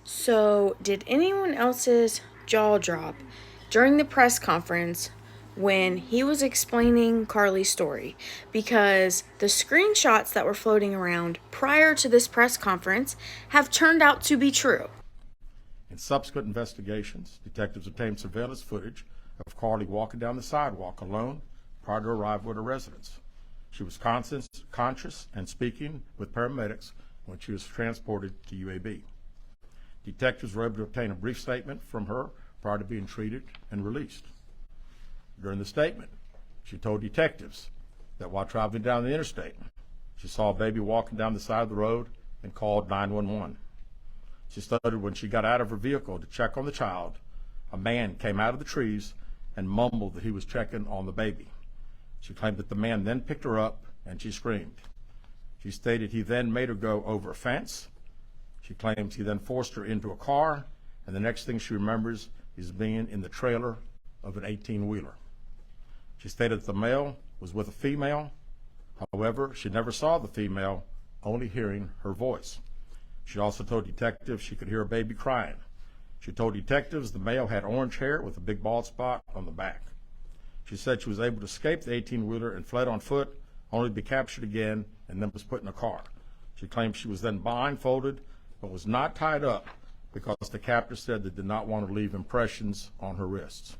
So, did anyone else's jaw drop during the press conference when he was explaining Carlee's story? Because the screenshots that were floating around prior to this press conference have turned out to be true. In subsequent investigations, detectives obtained surveillance footage of Carlee walking down the sidewalk alone prior to arrival at her residence. She was conscious and speaking with paramedics when she was transported to UAB. Detectives were able to obtain a brief statement from her prior to being treated and released. During the statement, she told detectives that while traveling down the interstate, she saw a baby walking down the side of the road and called 911. She stated when she got out of her vehicle to check on the child, a man came out of the trees and mumbled that he was checking on the baby. She claimed that the man then picked her up and she screamed. She stated he then made her go over a fence. She claims he then forced her into a car, and the next thing she remembers is being in the trailer of an 18-wheeler. She stated that the male was with a female. However, she never saw the female, only hearing her voice. She also told detectives she could hear a baby crying. She told detectives the male had orange hair with a big bald spot on the back. She said she was able to escape the 18-wheeler and fled on foot, only to be captured again and then was put in a car. She claimed she was then blindfolded but was not tied up because the captor said they did not want to leave impressions on her wrists.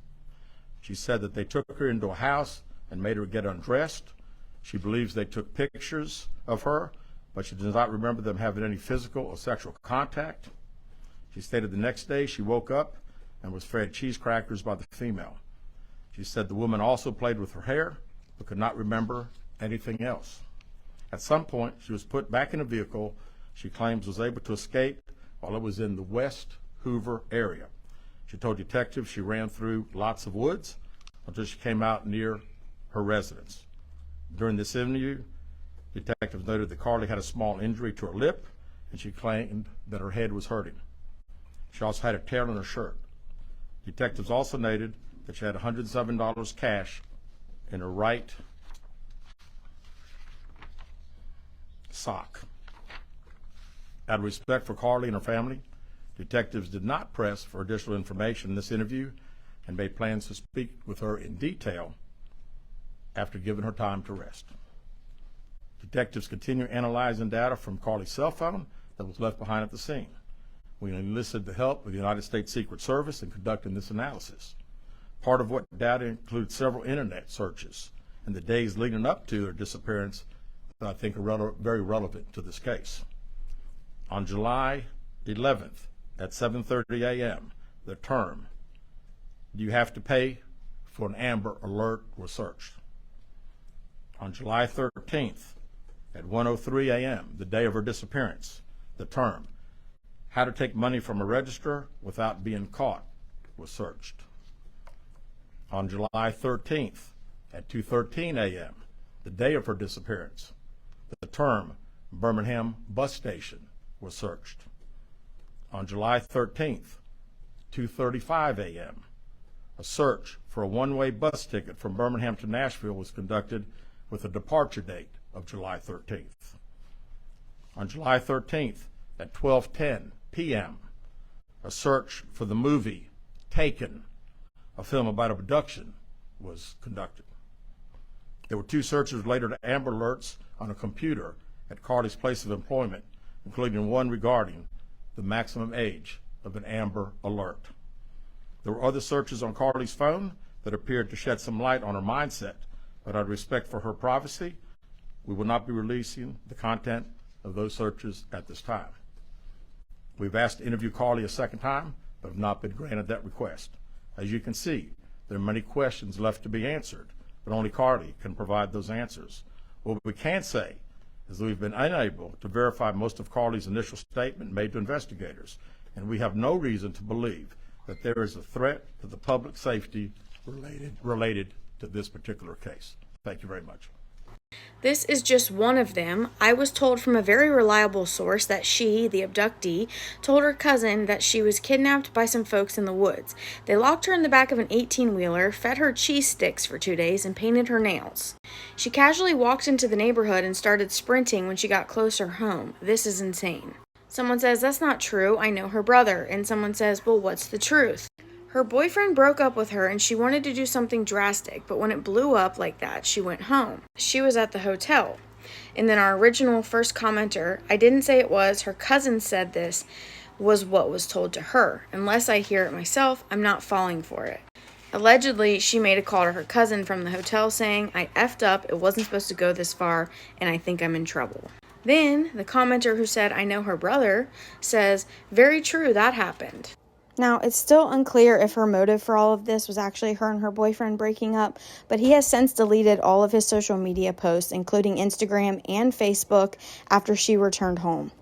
She said that they took her into a house and made her get undressed. She believes they took pictures of her, but she does not remember them having any physical or sexual contact. She stated the next day she woke up and was fed cheese crackers by the female. She said the woman also played with her hair, but could not remember anything else. At some point, she was put back in a vehicle she claims was able to escape while it was in the West Hoover area. She told detectives she ran through lots of woods until she came out near her residence. During this interview, detectives noted that Carlee had a small injury to her lip, and she claimed that her head was hurting. She also had a tear in her shirt. Detectives also noted that she had $107 cash in her right sock. Out of respect for Carlee and her family, detectives did not press for additional information in this interview and made plans to speak with her in detail after giving her time to rest. Detectives continue analyzing data from Carlee's cell phone that was left behind at the scene. We enlisted the help of the United States Secret Service in conducting this analysis. Part of what data includes several internet searches in the days leading up to her disappearance that I think are very relevant to this case. On July 11th at 7:30 a.m., the term, "Do you have to pay for an Amber Alert?" was searched. On July 13th at 1:03 a.m., the day of her disappearance, the term, "How to take money from a register without being caught?" was searched. On July 13th at 2:13 a.m., the day of her disappearance, the term Birmingham bus station was searched. On July 13th, 2:35 a.m., a search for a one-way bus ticket from Birmingham to Nashville was conducted with a departure date of July 13th. On July 13th at 12:10 p.m., a search for the movie Taken, a film about abduction, was conducted. There were two searches related to Amber Alerts on a computer at Carlee's place of employment, including one regarding the maximum age of an Amber Alert. There were other searches on Carlee's phone that appeared to shed some light on her mindset, but out of respect for her privacy, we will not be releasing the content of those searches at this time. We've asked to interview Carlee a second time, but have not been granted that request. As you can see, there are many questions left to be answered, but only Carlee can provide those answers. What we can say is that we've been unable to verify most of Carlee's initial statement made to investigators, and we have no reason to believe that there is a threat to the public safety related to this particular case. Thank you very much. This is just one of them. I was told from a very reliable source that she, the abductee, told her cousin that she was kidnapped by some folks in the woods. They locked her in the back of an 18-wheeler, fed her cheese sticks for 2 days, and painted her nails. She casually walked into the neighborhood and started sprinting when she got closer home. This is insane. Someone says, that's not true, I know her brother. And someone says, well, what's the truth? Her boyfriend broke up with her and she wanted to do something drastic, but when it blew up like that, she went home. She was at the hotel. And then our original first commenter, I didn't say it was, her cousin said this, was what was told to her. Unless I hear it myself, I'm not falling for it. Allegedly, she made a call to her cousin from the hotel saying, I effed up, it wasn't supposed to go this far, and I think I'm in trouble. Then, the commenter who said, I know her brother, says, very true, that happened. Now, it's still unclear if her motive for all of this was actually her and her boyfriend breaking up, but he has since deleted all of his social media posts, including Instagram and Facebook, after she returned home.